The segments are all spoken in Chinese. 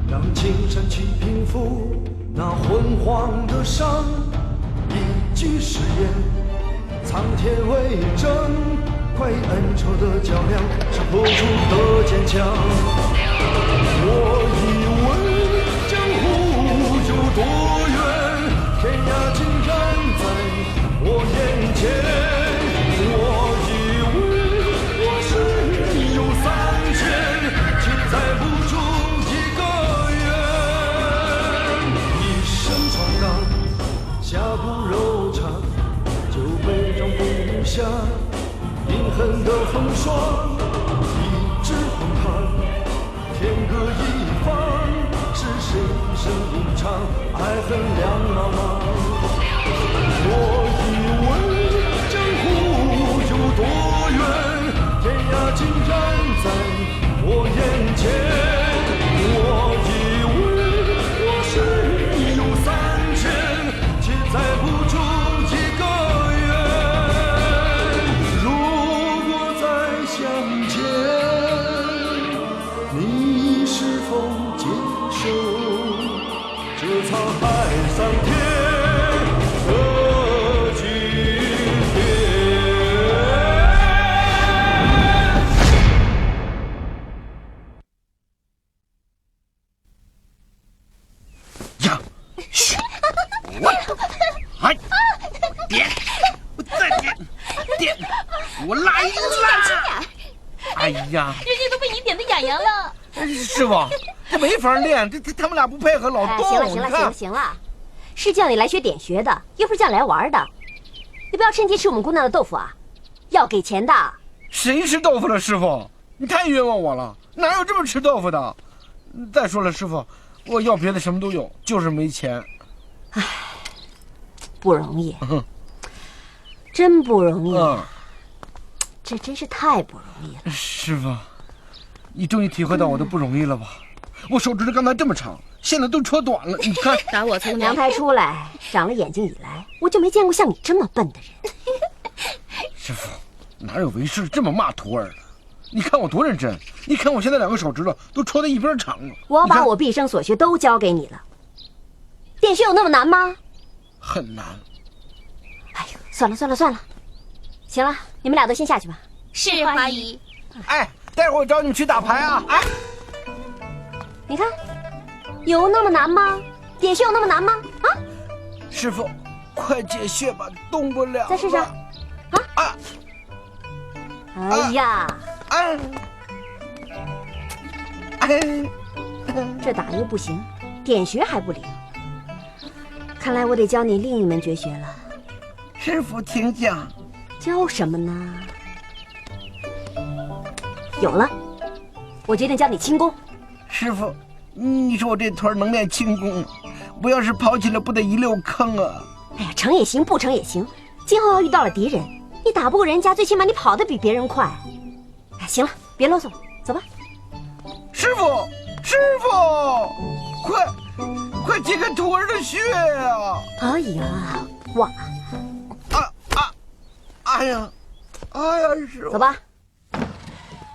让青山去平复那昏黄的伤。一句誓言，苍天为证，快意恩仇的较量是破除的坚强。我以为江湖有多远，天涯竟然在我眼前。我以为我是有3000，却载不出一个圆。一生闯荡，下不柔肠，就被装不下隐恨的风霜。一纸魂盘，天各一方，是谁生无常，爱恨两茫茫。我以为江湖有多远，天涯竟然在我眼前。我以为我是有3000，却载不出一个圆。如果再相见，你是否接受这沧海桑田的句点？呀，嘘，我，哎，点，我再点，我来啦！哎呀，人家都被你点得痒痒了。师傅，这没法练，他们俩不配合，老动。行了，是叫你来学点学的，又不是叫你来玩的。你不要趁机吃我们姑娘的豆腐啊，要给钱的。谁吃豆腐了，师傅？你太冤枉我了，哪有这么吃豆腐的？再说了，师傅，我要别的什么都有，就是没钱。唉，不容易，真不容易啊！这真是太不容易了。师傅，你终于体会到我的不容易了吧？我手指头刚才这么长，现在都戳短了。你看，打我从娘胎出来长了眼睛以来，我就没见过像你这么笨的人。师傅，哪有为师这么骂徒儿的？你看我多认真，你看我现在2个手指头都戳到一边长了。我把我毕生所学都教给你了，点学有那么难吗？很难。哎呦，算了，行了，你们俩都先下去吧。是花姨。哎，待会儿我找你们去打牌啊！哎，你看，有那么难吗？点穴有那么难吗？啊！师傅，快解穴吧，动不了了。再试试。啊！哎呀！哎！这打又不行，点穴还不灵。看来我得教你另一门绝学了。师傅，请讲。教什么呢？有了，我决定教你轻功。师傅，你说我这腿能练轻功，我要是跑起来不得一溜坑啊！哎呀，成也行，不成也行。今后要遇到了敌人，你打不过人家，最起码你跑得比别人快。哎，行了，别啰嗦，走吧。师傅，快解开徒儿的穴呀！哎呀，忘了。哎呀，师傅，走吧。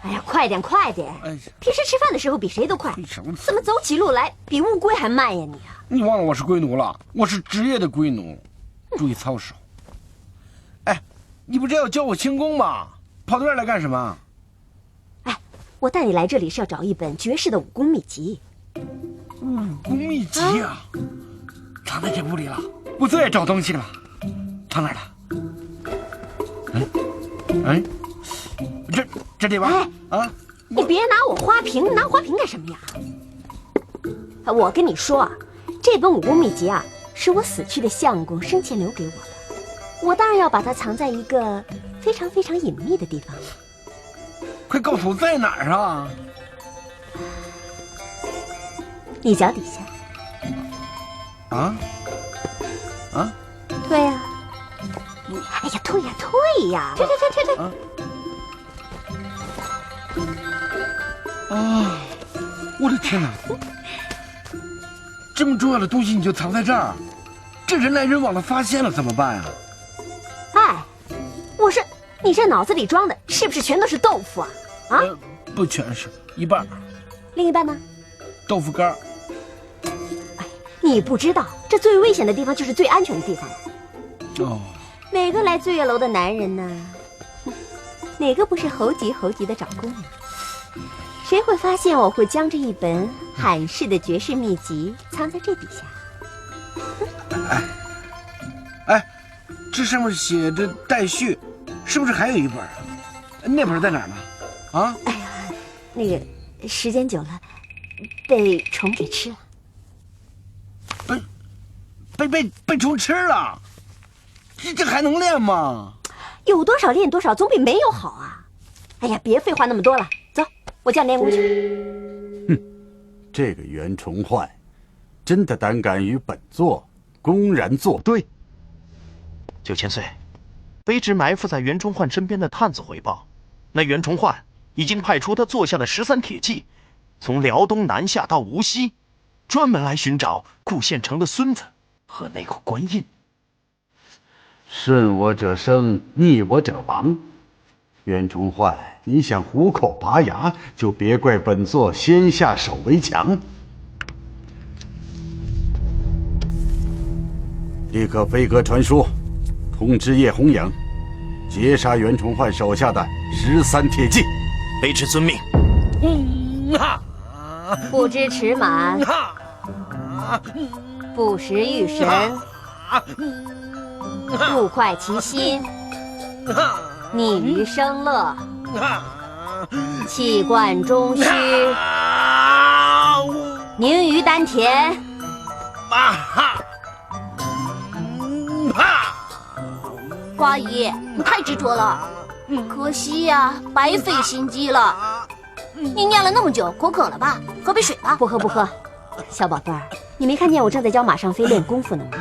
哎呀，快点！哎呀，平时吃饭的时候比谁都快，怎么走起路来比乌龟还慢呀你啊？你忘了我是龟奴了？我是职业的龟奴，注意操守。哎，你不是要教我轻功吗？跑到这儿来干什么？哎，我带你来这里是要找一本绝世的武功秘籍。武功秘籍啊，藏在这屋里了。我最爱找东西了，藏哪儿了？哎，这里吧。啊，你别拿我花瓶，拿花瓶干什么呀？我跟你说啊，这本武功秘籍啊，是我死去的相公生前留给我的，我当然要把它藏在一个非常非常隐秘的地方。快告诉我在哪儿啊？你脚底下。啊？退呀！哎呀，退呀！退！啊！我的天哪！这么重要的东西你就藏在这儿，这人来人往的发现了怎么办啊？哎，你这脑子里装的是不是全都是豆腐啊？啊？不全是，一半。另一半呢？豆腐干。你不知道，这最危险的地方就是最安全的地方了。哦，每个来醉月楼的男人呢，哪个不是猴急猴急的找姑娘？谁会发现我会将这一本罕世的绝世秘籍藏在这底下？哎，这上面写着待续，是不是还有一本啊？那本在哪儿呢？啊？哎呀，那个时间久了，被虫给吃了。被虫吃了，这还能练吗？有多少练多少，总比没有好啊！哎呀，别废话那么多了，走，我叫你练功去。哼，这个袁崇焕，真的胆敢与本座公然作对。9000岁，卑职埋伏在袁崇焕身边的探子回报，那袁崇焕已经派出他座下的13铁骑，从辽东南下到无锡，专门来寻找顾县城的孙子和那口官印。顺我者生，逆我者亡。袁崇焕，你想虎口拔牙，就别怪本座先下手为强。立刻飞鸽传书，通知叶红影，截杀袁崇焕手下的13铁骑。卑职遵命。不知驰马，不识玉神，不快其心，逆于生乐，气贯中虚，凝于丹田。花姨，你太执着了，可惜呀，白费心机了。你念了那么久，口渴了吧？喝杯水吧。不喝不喝，小宝贝儿，你没看见我正在教马尚飞练功夫呢吗？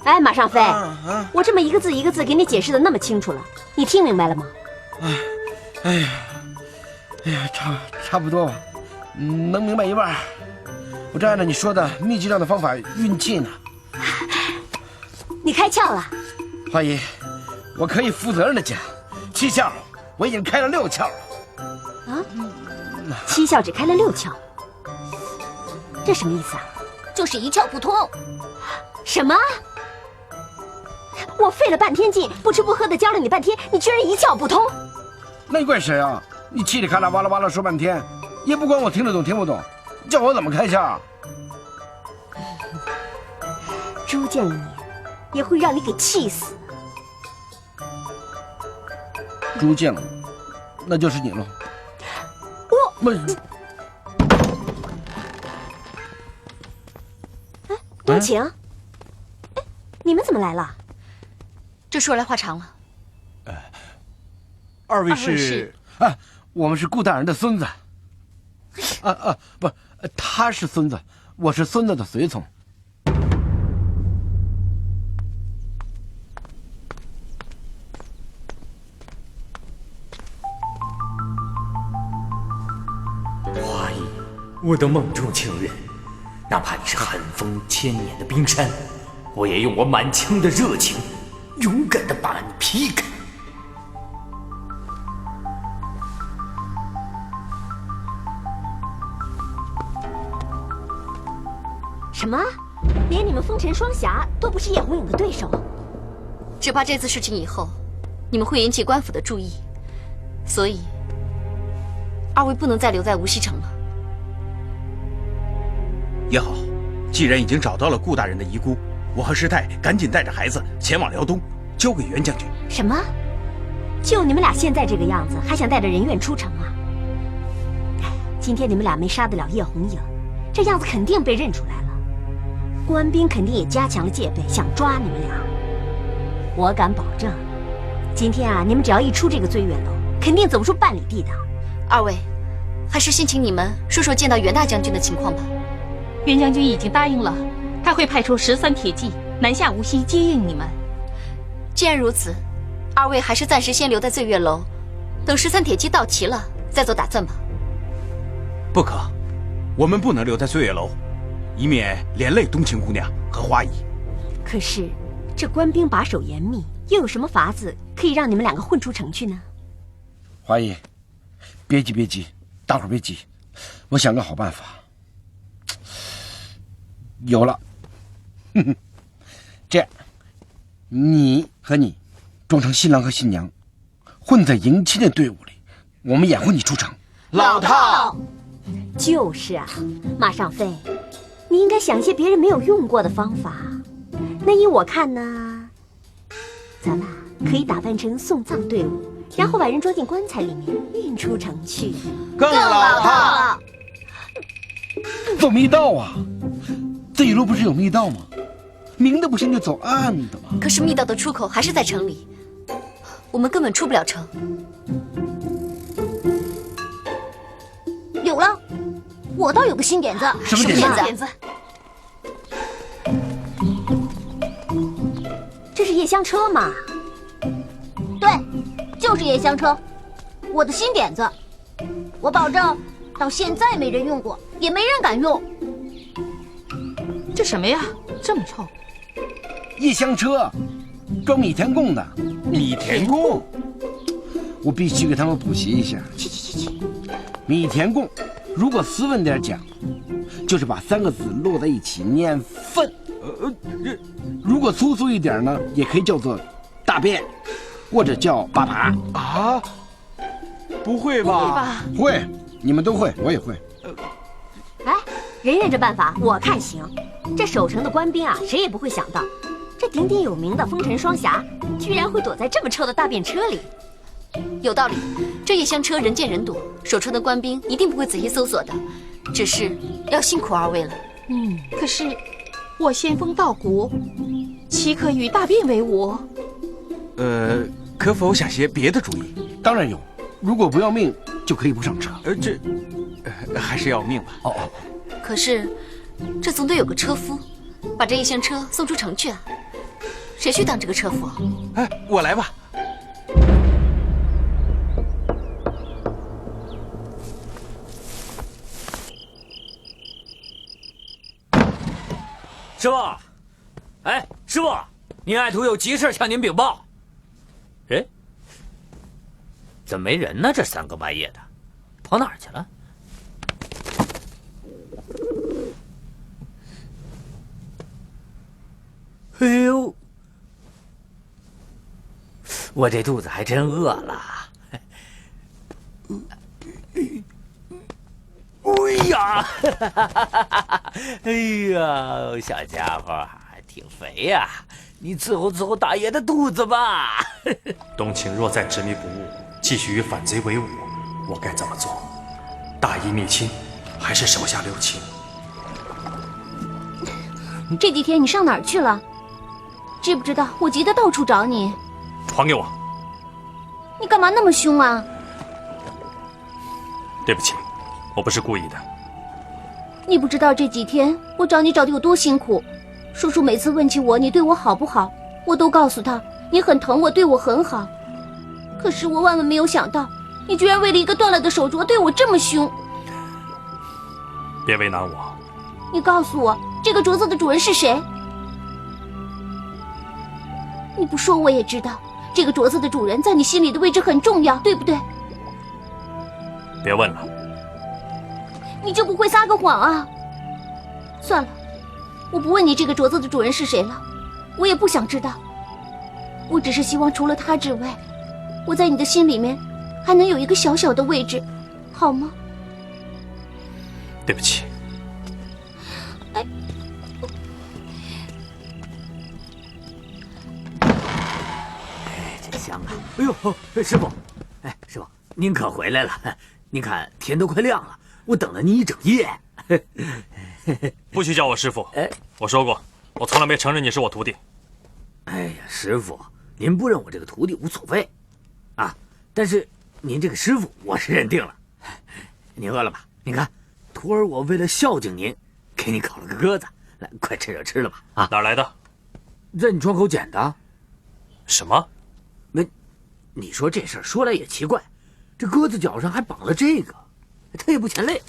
哎，马尚飞，我这么一个字一个字给你解释的那么清楚了，你听明白了吗？哎呀，差不多吧，能明白一半。我正按照你说的秘籍上的方法运气呢。你开窍了。花姨，我可以负责任的讲，7窍我已经开了6窍了。啊？7窍只开了6窍，这什么意思啊？就是一窍不通。什么？我费了半天劲，不吃不喝的教了你半天，你居然一窍不通？那你怪谁啊？你嘁里喀啦哇啦哇啦说半天，也不管我听得懂听不懂，叫我怎么开窍？朱见了你，也会让你给气死。朱见了我，那就是你了。我哎，冬晴，哎，你们怎么来了？这说来话长了。二位是？我们是顾大人的孙子。不，他是孙子，我是孙子的随从。花姨，我的梦中情人，哪怕你是寒风1000年的冰山，我也用我满腔的热情，勇敢地把你劈开。什么？连你们风尘双侠都不是叶红影的对手？只怕这次事情以后，你们会引起官府的注意，所以二位不能再留在无锡城了。也好，既然已经找到了顾大人的遗孤，我和师太赶紧带着孩子前往辽东，交给袁将军。什么？就你们俩现在这个样子，还想带着人怨出城啊？今天你们俩没杀得了叶红影，这样子肯定被认出来了。官兵肯定也加强了戒备，想抓你们俩。我敢保证，今天啊，你们只要一出这个醉月楼，肯定走不出半里地的。二位，还是先请你们说说见到袁大将军的情况吧。袁将军已经答应了，他会派出13铁骑南下无锡接应你们。既然如此，二位还是暂时先留在醉月楼，等13铁骑到齐了再做打算吧。不可，我们不能留在醉月楼，以免连累冬青姑娘和花姨。可是，这官兵把守严密，又有什么法子可以让你们两个混出城去呢？花姨，别急，大伙儿别急，我想个好办法。有了，哼哼，这样，你和你装成新郎和新娘，混在迎亲的队伍里，我们掩护你出城。老套，就是啊，马尚飞，你应该想些别人没有用过的方法。那依我看呢，咱们可以打扮成送葬队伍，然后把人装进棺材里面运出城去。更老套。走密道啊！这一路不是有密道吗？明的不行就走暗的嘛。可是密道的出口还是在城里，我们根本出不了城。有了，我倒有个新点子。什么点子？这是夜香车嘛？对，就是夜香车，我的新点子，我保证到现在没人用过，也没人敢用。这什么呀？这么臭！夜香车，装米田共的。米田共，我必须给他们补习一下。米田共，如果斯文点讲，就是把3个字摞在一起念粪。如果粗俗一点呢，也可以叫做大便，或者叫粑粑。啊？不会吧？会，你们都会，我也会。哎，人人这办法我看行。这守城的官兵啊，谁也不会想到，这鼎鼎有名的风尘双侠，居然会躲在这么臭的大便车里。有道理，这夜香车人见人躲，守城的官兵一定不会仔细搜索的，只是要辛苦二位了。可是我仙风道骨，岂可与大便为伍？可否想些别的主意？当然有，如果不要命，就可以不上车。还是要命吧。哦，可是这总得有个车夫，把这夜香车送出城去啊。谁去当这个车夫？哎，我来吧。师傅，哎，师傅，您爱徒有急事向您禀报。哎，怎么没人呢？这3更半夜的，跑哪儿去了？哎呦，我这肚子还真饿了。哎呀，哎呀，小家伙还挺肥呀，你伺候伺候大爷的肚子吧。冬青若再执迷不悟，继续与反贼为伍，我该怎么做？大义灭亲，还是手下留情？这几天你上哪儿去了？知不知道我急得到处找你？还给我！你干嘛那么凶啊？对不起，我不是故意的。你不知道这几天我找你找得有多辛苦。叔叔每次问起我你对我好不好，我都告诉他你很疼我，对我很好。可是我万万没有想到，你居然为了一个断了的手镯对我这么凶。别为难我。你告诉我，这个镯子的主人是谁？你不说我也知道，这个镯子的主人在你心里的位置很重要，对不对？别问了。你就不会撒个谎啊？算了，我不问你这个镯子的主人是谁了，我也不想知道。我只是希望除了他之外，我在你的心里面还能有一个小小的位置，好吗？对不起。哎，真香啊！哎呦，师傅，哎，师傅，您可回来了？您看天都快亮了，我等了您一整夜。不许叫我师傅。哎，我说过，我从来没承认你是我徒弟。哎呀，师傅，您不认我这个徒弟无所谓，啊，但是您这个师傅我是认定了。您饿了吧？你看，徒儿我为了孝敬您，给你烤了个鸽子，来，快趁热吃了吧。啊，哪儿来的？在你窗口捡的。什么？你说这事儿说来也奇怪，这鸽子脚上还绑了这个，它也不嫌累。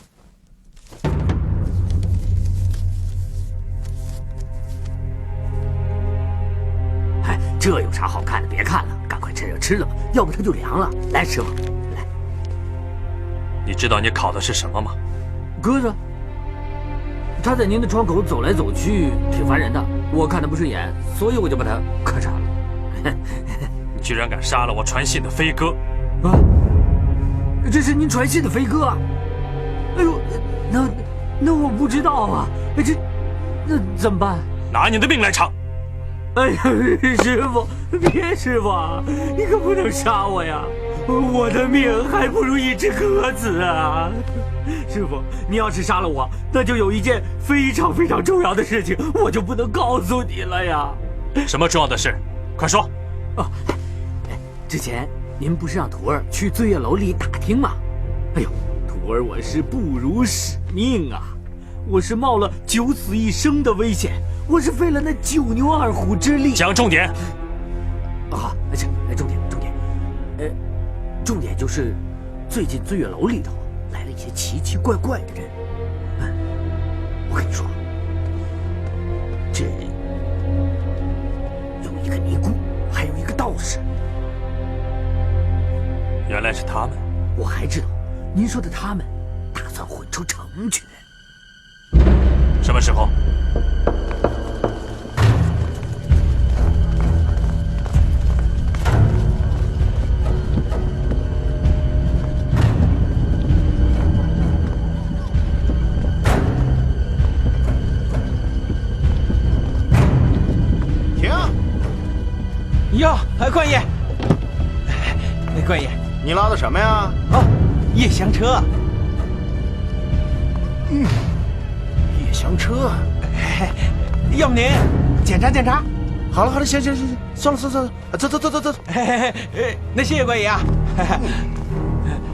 哎，这有啥好看的？别看了，赶快趁热吃了吧，要不它就凉了。来，师傅，来。你知道你烤的是什么吗？鸽子。他在您的窗口走来走去，挺烦人的。我看他不顺眼，所以我就把他咔嚓了。你居然敢杀了我传信的飞哥！啊，这是您传信的飞哥啊？哎呦，那我不知道啊，那怎么办？拿你的命来偿！哎呀，师傅，别师傅，你可不能杀我呀！我的命还不如一只鸽子啊！师傅，你要是杀了我，那就有一件非常非常重要的事情，我就不能告诉你了呀。什么重要的事？快说！哦，之前您不是让徒儿去醉月楼里打听吗？哎呦，徒儿我是不辱使命啊！我是冒了九死一生的危险，我是费了那9牛2虎之力。讲重点。啊，重点就是，最近醉月楼里头来了一些奇奇怪怪的人。我跟你说，这有一个尼姑，还有一个道士。原来是他们。我还知道，您说的他们打算混出城去。什么时候？停！哟，官爷，官爷，你拉的什么呀？哦，夜厢车。夜厢车。要不您检查检查？好了，行，算了，走。那谢谢官爷啊，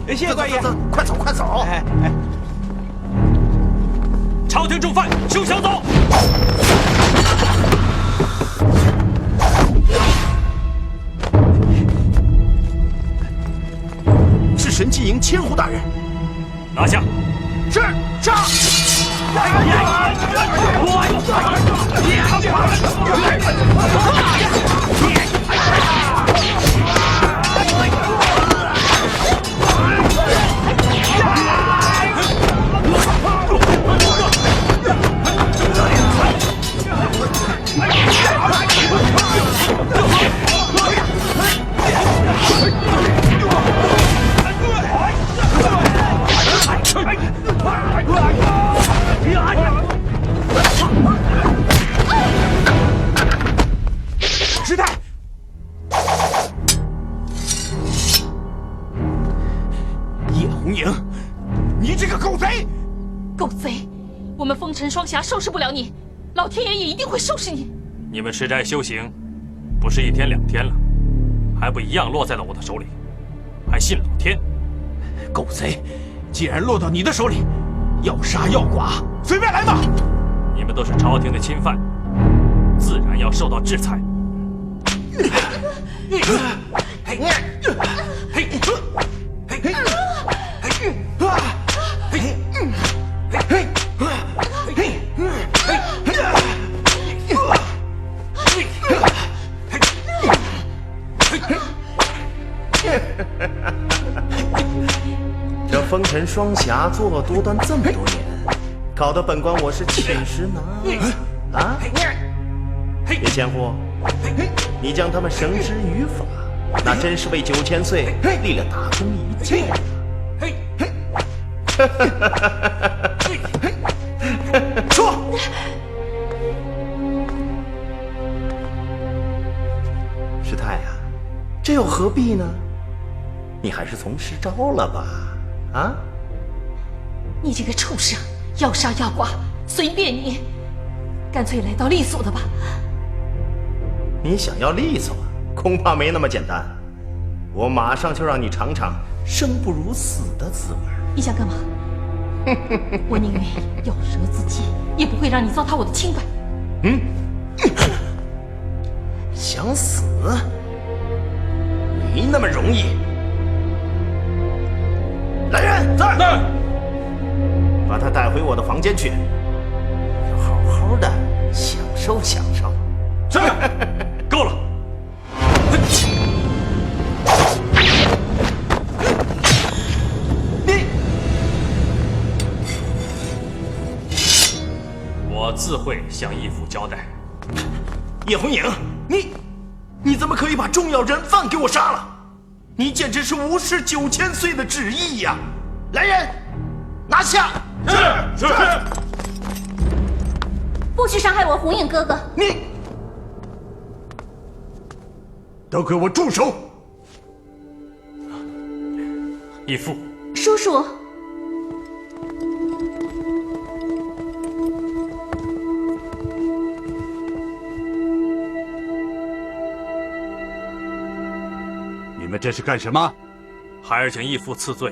谢谢官爷，走，快走！朝廷重犯，休想走！是神纪营千户大人，拿下！是上！师太，叶红影，你这个狗贼！狗贼！我们风尘双侠收拾不了你，老天爷也一定会收拾你。你们吃斋修行，不是1天2天了，还不一样落在了我的手里，还信老天？狗贼，既然落到你的手里，要杀要剐，随便来吧！你们都是朝廷的钦犯，自然要受到制裁。这风尘双侠作恶多端这么多年，搞得本官我是寝食难安啊！叶千户，你将他们绳之于法，那真是为9000岁立了大功一件。说，师太啊，这又何必呢？你还是从实招了吧？啊！你这个畜生，要杀要剐，随便你，干脆来道利索的吧。你想要利索，恐怕没那么简单。我马上就让你尝尝生不如死的滋味。你想干嘛？我宁愿咬舌自尽，也不会让你糟蹋我的清白。想死？没那么容易。来人，在那儿，把他带回我的房间去，要好好的享受享受。是，够了。自会向义父交代。叶红影，你怎么可以把重要人犯给我杀了？你简直是无视9000岁的旨意呀！来人，拿下！是。不许伤害我红影哥哥！你都给我住手！义父，叔叔。你们这是干什么？孩儿请义父赐罪。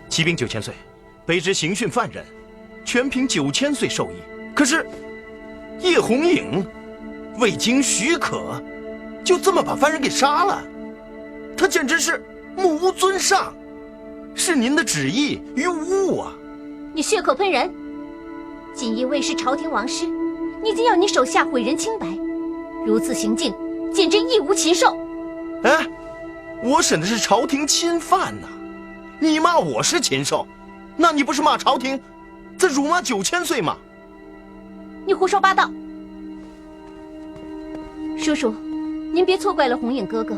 骑兵9000岁，卑职刑讯犯人，全凭9000岁授意。可是叶红影未经许可，就这么把犯人给杀了，他简直是目无尊上，是您的旨意于无物啊！你血口喷人！锦衣卫是朝廷王师，你竟要你手下毁人清白，如此行径简直义无禽兽！哎，我审的是朝廷钦犯呐，你骂我是禽兽，那你不是骂朝廷在辱骂9000岁吗？你胡说八道！叔叔，您别错怪了红影哥哥，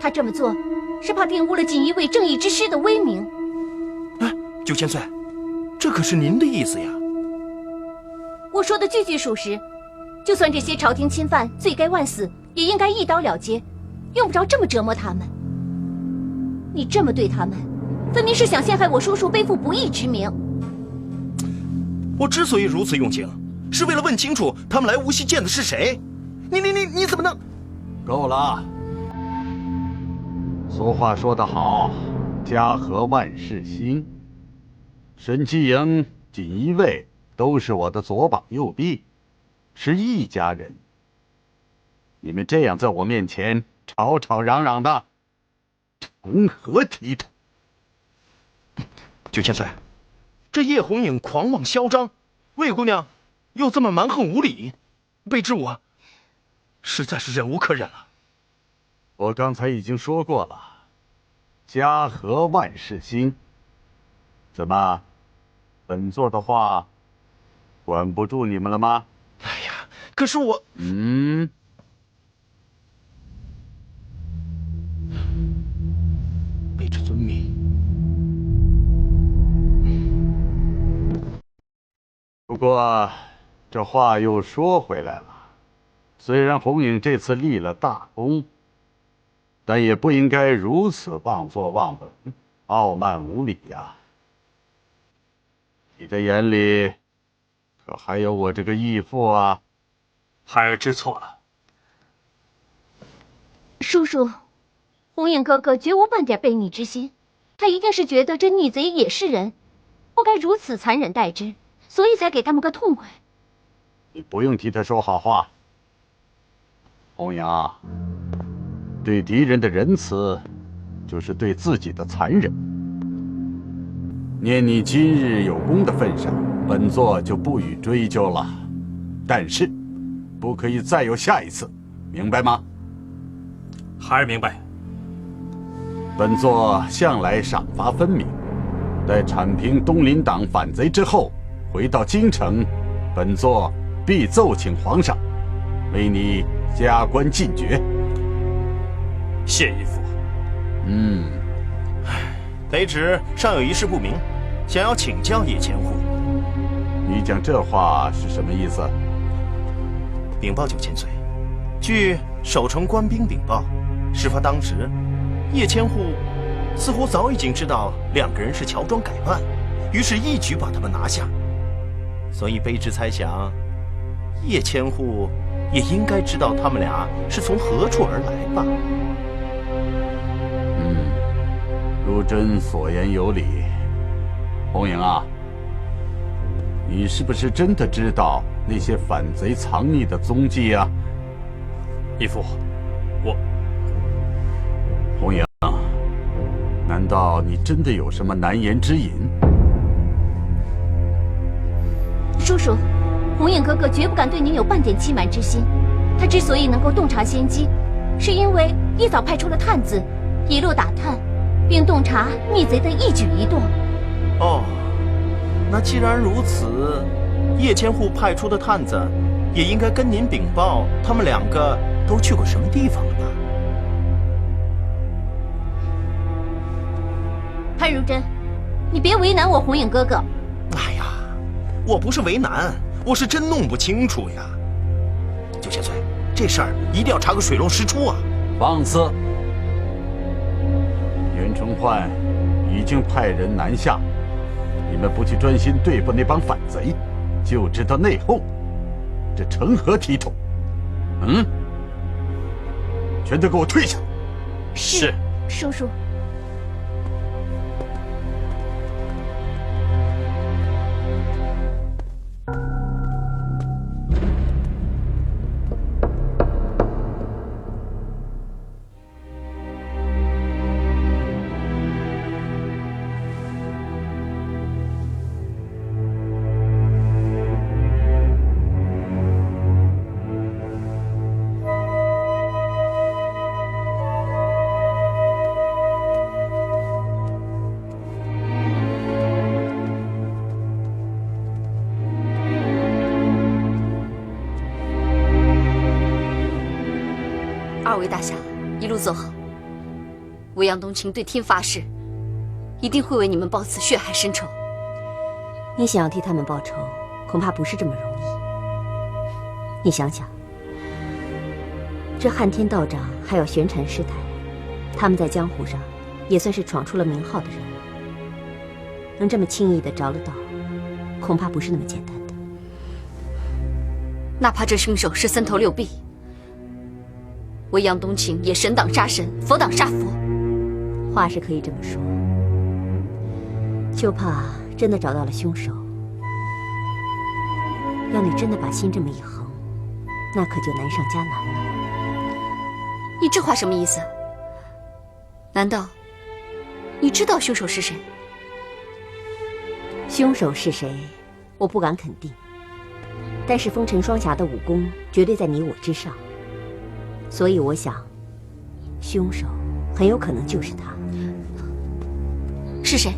他这么做是怕玷污了锦衣卫正义之师的威名。哎，9000岁，这可是您的意思呀？我说的句句属实，就算这些朝廷侵犯罪该万死，也应该一刀了结，用不着这么折磨他们。你这么对他们，分明是想陷害我叔叔背负不义之名。我之所以如此用情，是为了问清楚他们来无锡见的是谁。你怎么能？够了！俗话说得好，家和万事兴。沈继营、锦衣卫都是我的左膀右臂，是一家人。你们这样在我面前吵吵嚷嚷的，成何体统？9000岁，这叶红影狂妄嚣张，魏姑娘又这么蛮横无理，卑职我实在是忍无可忍了。我刚才已经说过了，家和万事兴。怎么，本座的话管不住你们了吗？哎呀，可是我……卑职遵命。不过，这话又说回来了，虽然红影这次立了大功，但也不应该如此妄作妄为，傲慢无礼呀。你的眼里可还有我这个义父啊？孩儿知错了。叔叔，红影哥哥绝无半点背逆之心，他一定是觉得这逆贼也是人，不该如此残忍待之，所以才给他们个痛快。你不用替他说好话。红影，对敌人的仁慈，就是对自己的残忍。念你今日有功的份上，本座就不予追究了。但是，不可以再有下一次，明白吗？孩儿明白。本座向来赏罚分明，待铲平东林党反贼之后，回到京城，本座必奏请皇上，为你加官进爵。谢义父。卑职尚有一事不明，想要请教叶千户。你讲这话是什么意思？禀报9000岁，据守城官兵禀报，事发当时，叶千户似乎早已经知道两个人是乔装改扮，于是一举把他们拿下。所以卑职猜想，叶千户也应该知道他们俩是从何处而来吧。如真所言有理。红影啊，你是不是真的知道那些反贼藏匿的踪迹啊？义父，我……红影，难道你真的有什么难言之隐？叔叔，红影哥哥绝不敢对您有半点欺瞒之心。他之所以能够洞察先机，是因为一早派出了探子，一路打探，并洞察逆贼的一举一动。哦，那既然如此，叶千户派出的探子也应该跟您禀报，他们2个都去过什么地方了吧？潘如真，你别为难我红影哥哥。哎呀，我不是为难，我是真弄不清楚呀。九千岁，这事儿一定要查个水落石出啊！放肆！袁崇焕已经派人南下，你们不去专心对付那帮反贼，就知道内讧，这成何体统？全都给我退下！是，叔叔。2位大侠，一路走好。我杨冬青对天发誓，一定会为你们报此血海深仇。你想要替他们报仇，恐怕不是这么容易。你想想，这汉天道长还有玄禅师太，他们在江湖上也算是闯出了名号的人物，能这么轻易的着了道，恐怕不是那么简单的。哪怕这凶手是3头6臂，我杨冬青也神挡杀神，佛挡杀佛。话是可以这么说，就怕真的找到了凶手，要你真的把心这么一横，那可就难上加难了。你这话什么意思？难道你知道凶手是谁？凶手是谁，我不敢肯定，但是风尘双侠的武功绝对在你我之上，所以我想，凶手很有可能就是他。是谁？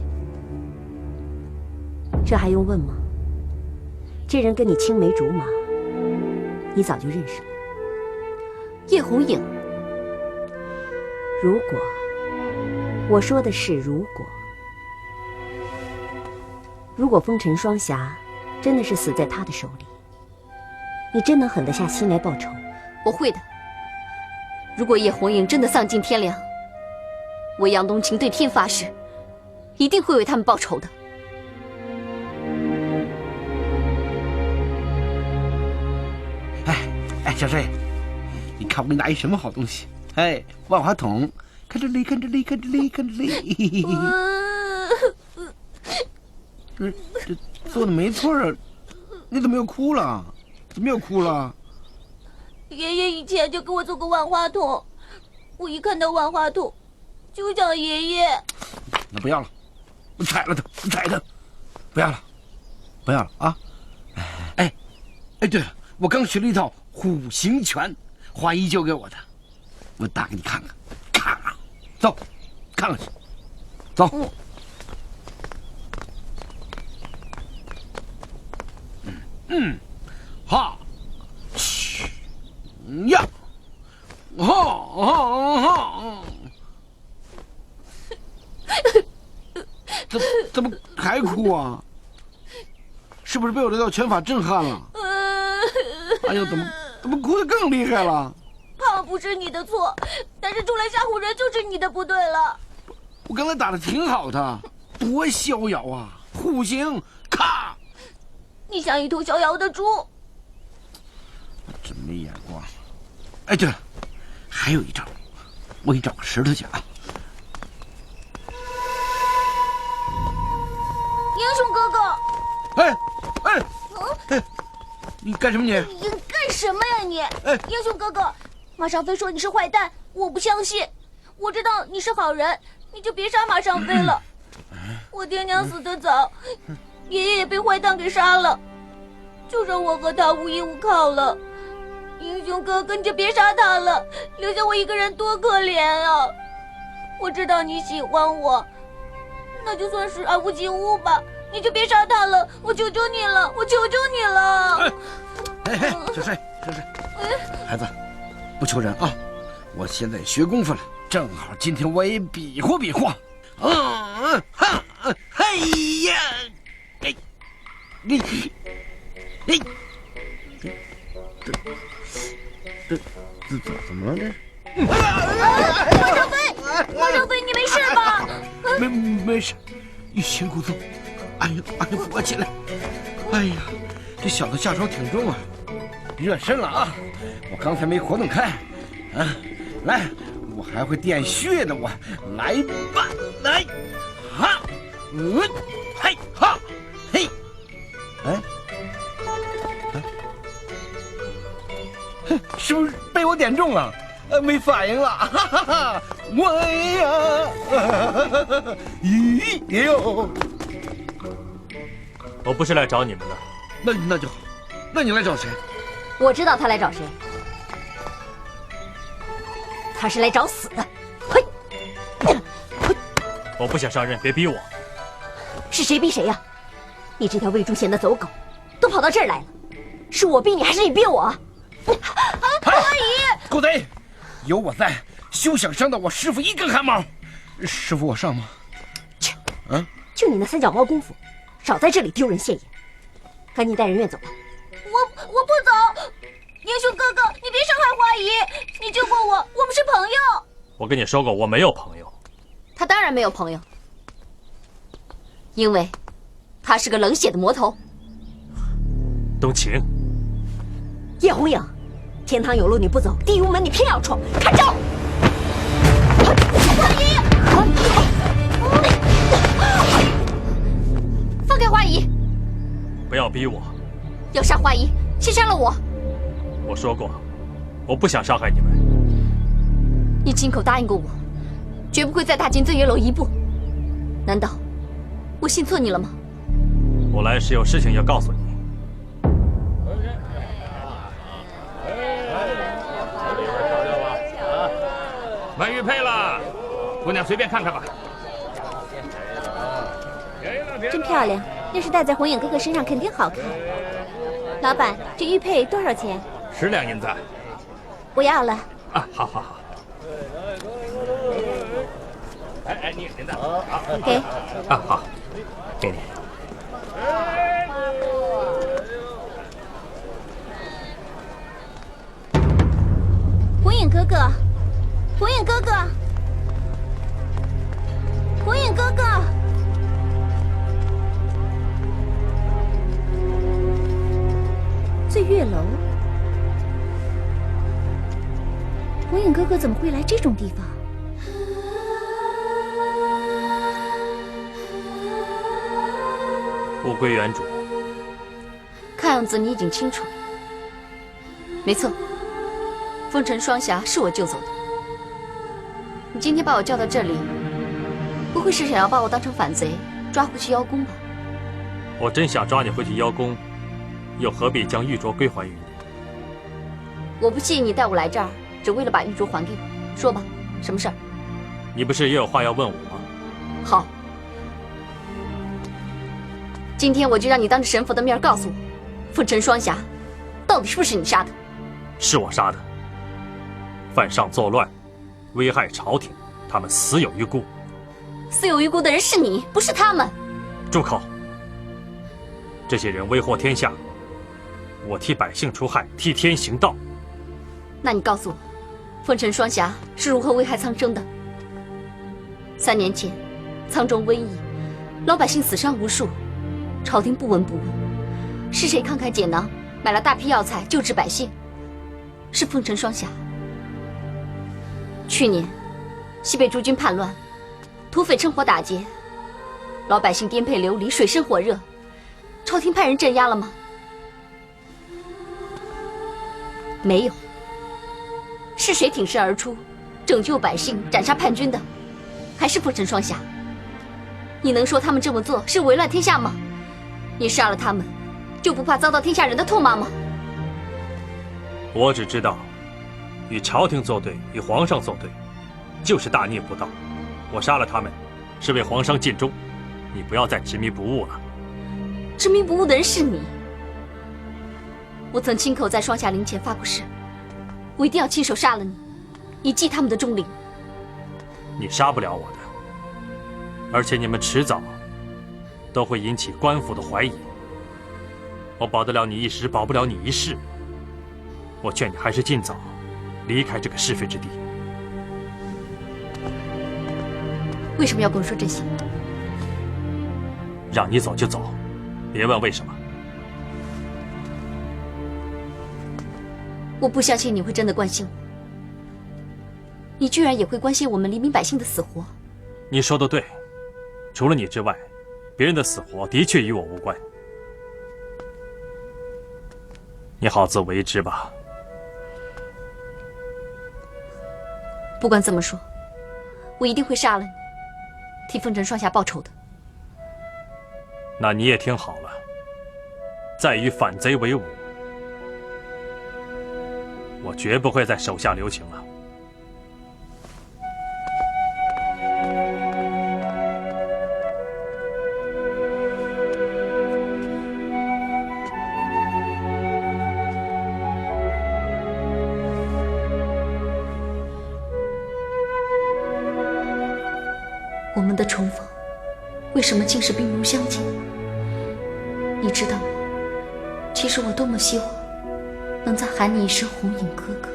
这还用问吗？这人跟你青梅竹马，你早就认识了。叶红影。如果，我说的是如果风尘双侠真的是死在他的手里，你真能狠得下心来报仇？我会的。如果叶红影真的丧尽天良，我杨冬青对天发誓，一定会为他们报仇的。哎，小帅，你看我给你拿一什么好东西？哎，万花筒，看这里，看这里，看这里，看这里。这做的没错啊，你怎么又哭了？怎么又哭了？爷爷以前就给我做过万花筒，我一看到万花筒就想爷爷。那不要了，我踩了它，我踩它，不要了，不要了啊！哎，对了，我刚学了一套虎形拳，华姨教给我的，我打给你看看，看，走，看看去，走。哈，嘘，呀，哈，怎么还哭啊？是不是被我这套拳法震撼了？哎呀，怎么哭得更厉害了？胖不是你的错，但是出来吓唬人就是你的不对了。我刚才打的挺好的，多逍遥啊！虎形，咔！你像一头逍遥的猪。真没眼光。哎，对了，还有一招，我给你找个石头去啊。英雄哥哥。哎，你干什么你？你干什么呀你？英雄哥哥，马尚飞说你是坏蛋，我不相信。我知道你是好人，你就别杀马尚飞了。我爹娘死得早，爷爷也被坏蛋给杀了，就剩我和他无依无靠了。英雄哥哥，你就别杀他了，留下我一个人多可怜啊！我知道你喜欢我，那就算是爱屋及乌吧。你就别杀他了，我求求你了，我求求你了。小帅，孩子，不求人啊！我现在学功夫了，正好今天我也比划比划。哎呀，怎么了这？莫少飞，你没事吧？没事，一心骨头。哎呀，扶我起来！哎呀，这小子下手挺重啊，热身了啊！我刚才没活动开，来，我还会电穴呢，我来吧，来，哈，嘿哈，嘿，是不是被我点中了？没反应了，哈哈哈！我呀，咦呦！我不是来找你们的。那就好，那你来找谁？我知道他来找谁，他是来找死的。嘿，我不想上任，别逼我。是谁逼谁呀？你这条魏忠贤的走狗，都跑到这儿来了，是我逼你还是你逼我？阿姨，狗贼，有我在，休想伤到我师傅一根汗毛。师傅，我上吗？切，就你那三脚猫功夫，少在这里丢人现眼，赶紧带人院走吧。我不走，英雄哥哥，你别伤害花姨，你救过我，我们是朋友。我跟你说过，我没有朋友。他当然没有朋友，因为他是个冷血的魔头。冬晴，叶红影，天堂有路你不走，地狱门你偏要闯，看招！花姨，放开花姨！不要逼我。要杀花姨，先杀了我。我说过，我不想伤害你们。你亲口答应过我，绝不会再踏进醉月楼一步。难道我信错你了吗？我来是有事情要告诉你。卖玉佩了，姑娘随便看看吧。真漂亮，要是戴在红影哥哥身上肯定好看。老板，这玉佩多少钱？10两银子。不要了。啊，好。哎，你银子，好，给。啊，好，给你。红影哥哥，红影哥哥，红影哥哥。醉月楼，火影哥哥怎么会来这种地方？物归原主。看样子你已经清楚了。没错，风尘双侠是我救走的。你今天把我叫到这里，不会是想要把我当成反贼抓回去邀功吧？我真想抓你回去邀功，又何必将玉镯归还于你？我不信你带我来这儿，只为了把玉镯还给我。说吧，什么事儿？你不是也有话要问我吗？好，今天我就让你当着神佛的面告诉我，风尘双侠到底是不是你杀的？是我杀的。犯上作乱，危害朝廷，他们死有余辜。死有余辜的人是你，不是他们。住口！这些人危祸天下，我替百姓除害，替天行道。那你告诉我，风尘双侠是如何危害苍生的？3年前，苍中瘟疫，老百姓死伤无数，朝廷不闻不问，是谁慷慨解囊，买了大批药材救治百姓？是风尘双侠。去年，西北诸军叛乱，土匪趁火打劫，老百姓颠沛流离，水深火热，朝廷派人镇压了吗？没有。是谁挺身而出，拯救百姓，斩杀叛军的？还是风尘双侠？你能说他们这么做是为乱天下吗？你杀了他们，就不怕遭到天下人的痛骂吗？我只知道，与朝廷作对，与皇上作对，就是大逆不道。我杀了他们，是为皇上尽忠。你不要再执迷不悟了。执迷不悟的人是你。我曾亲口在双霞陵前发过誓，我一定要亲手杀了你，以记他们的忠灵。你杀不了我的，而且你们迟早都会引起官府的怀疑。我保得了你一时，保不了你一世。我劝你还是尽早离开这个是非之地。为什么要跟我说这些？让你走就走，别问为什么。我不相信你会真的关心我，你居然也会关心我们黎民百姓的死活。你说的对，除了你之外，别人的死活的确与我无关。你好自为之吧。不管怎么说，我一定会杀了你，替风尘双侠报仇的。那你也听好了，再与反贼为伍，我绝不会再手下留情了。我们的重逢，为什么竟是兵戎相见？你知道吗？其实我多么希望能再喊你一声红影哥哥。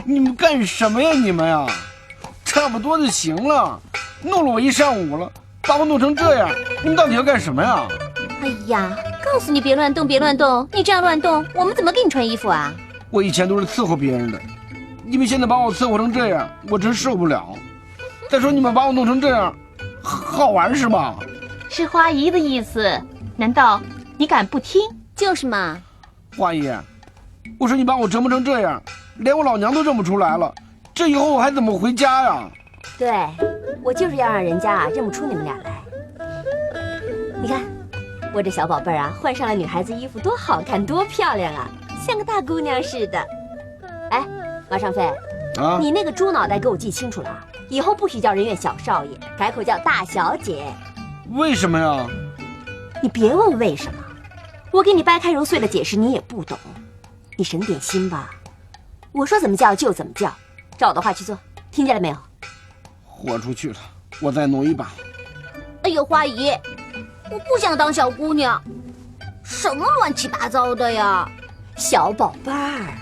你们干什么呀？你们呀，差不多就行了，弄了我一上午了，把我弄成这样，你们到底要干什么呀？哎呀，告诉你别乱动，别乱动！你这样乱动，我们怎么给你穿衣服啊？我以前都是伺候别人的，你们现在把我伺候成这样，我真受不了。再说你们把我弄成这样，好玩是吧？是花姨的意思，难道你敢不听？就是嘛。花姨，我说你把我折磨成这样，连我老娘都认不出来了，这以后我还怎么回家呀？对，我就是要让人家认不出你们俩来。你看，我这小宝贝儿啊，换上了女孩子衣服，多好看，多漂亮啊，像个大姑娘似的。哎，马尚飞，啊，你那个猪脑袋给我记清楚了啊！以后不许叫人院小少爷，改口叫大小姐。为什么呀？你别问为什么，我给你掰开揉碎了解释，你也不懂。你省点心吧，我说怎么叫就怎么叫，照我的话去做，听见了没有？豁出去了，我再弄一把。哎呦，花姨，我不想当小姑娘，什么乱七八糟的呀！小宝贝儿，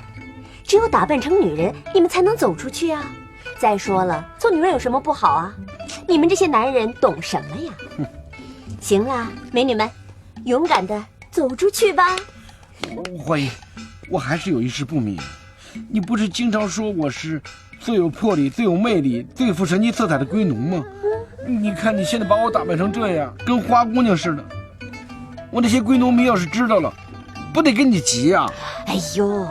只有打扮成女人，你们才能走出去啊！再说了，做女人有什么不好啊？你们这些男人懂什么呀？行啦，美女们，勇敢的走出去吧。花姨，我还是有一事不明，你不是经常说我是最有魄力、最有魅力、最富神奇色彩的龟奴吗？你看你现在把我打扮成这样，跟花姑娘似的，我那些龟奴迷要是知道了，不得跟你急啊！哎呦，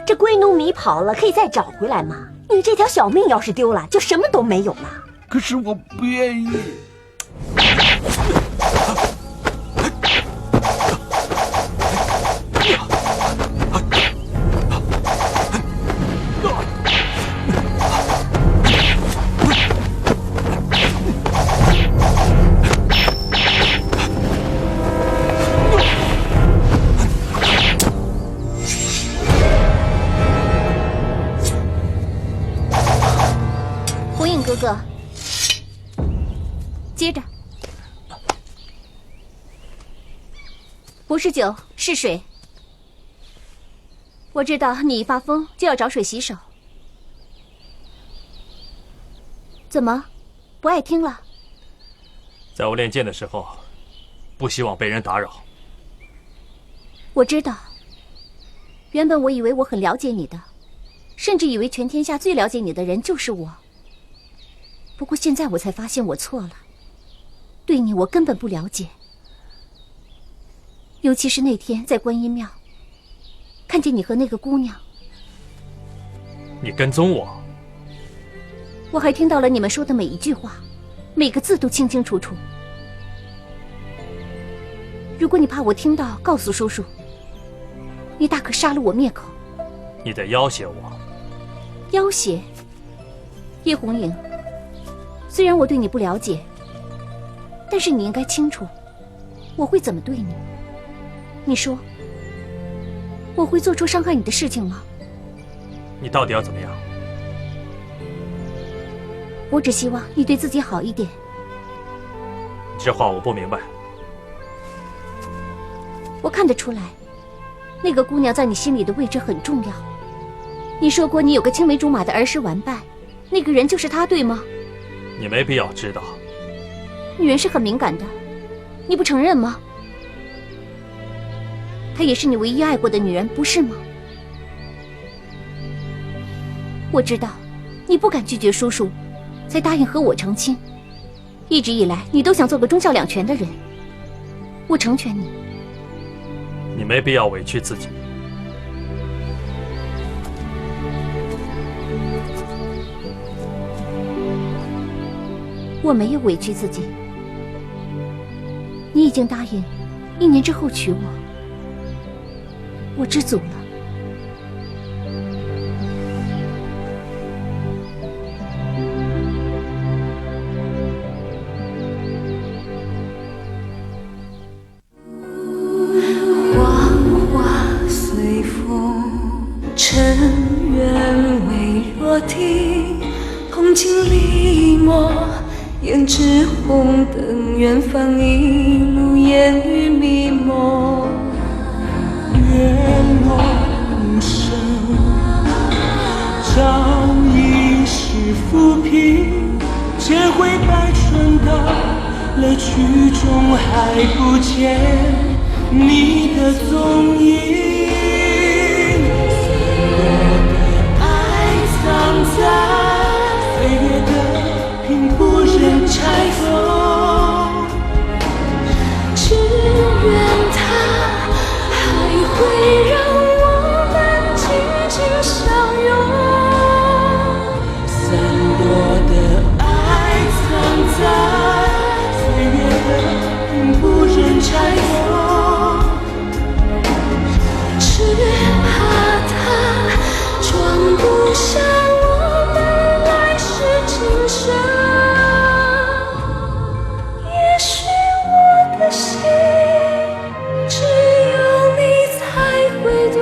这龟奴迷跑了，可以再找回来吗？你这条小命要是丢了，就什么都没有了。可是我不愿意。哥哥，接着，不是酒，是水。我知道你一发疯就要找水洗手，怎么不爱听了？在我练剑的时候，不希望被人打扰。我知道，原本我以为我很了解你的，甚至以为全天下最了解你的人就是我。不过现在我才发现我错了，对你我根本不了解。尤其是那天在观音庙，看见你和那个姑娘。你跟踪我？我还听到了你们说的每一句话，每个字都清清楚楚。如果你怕我听到，告诉叔叔，你大可杀了我灭口。你在要挟我？要挟？叶红影，虽然我对你不了解，但是你应该清楚，我会怎么对你。你说，我会做出伤害你的事情吗？你到底要怎么样？我只希望你对自己好一点。这话我不明白。我看得出来，那个姑娘在你心里的位置很重要。你说过你有个青梅竹马的儿时玩伴，那个人就是她，对吗？你没必要知道。女人是很敏感的，你不承认吗？她也是你唯一爱过的女人，不是吗？我知道，你不敢拒绝叔叔，才答应和我成亲。一直以来，你都想做个忠孝两全的人。我成全你。你没必要委屈自己。我没有委屈自己。你已经答应1年之后娶我，我知足了。尘缘微若滴，铜镜离墨，胭脂红灯，远方一路烟雨迷蒙。月落无声，照一世浮萍，千回百转到了曲中，还不见你的踪影。藏在岁月的屏，不忍拆封，只愿它还会让我们紧紧相拥。散落的爱藏在岁月的屏，不忍拆封，只怕它装不下我们来世今生。也许我的心只有你才会懂。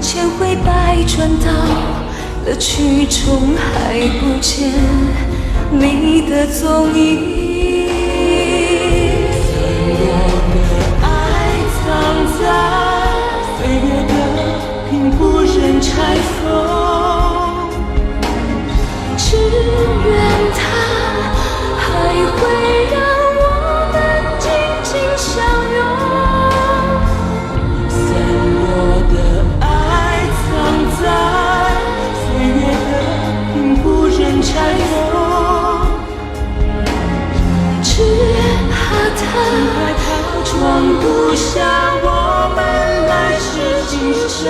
千回百转到了曲中，还不见你的踪影。散落的爱藏在岁月的屏，不忍拆封，只愿它还会让我们紧紧相拥。在岁月的屏，不忍拆封，只怕它装不下我们来世今生。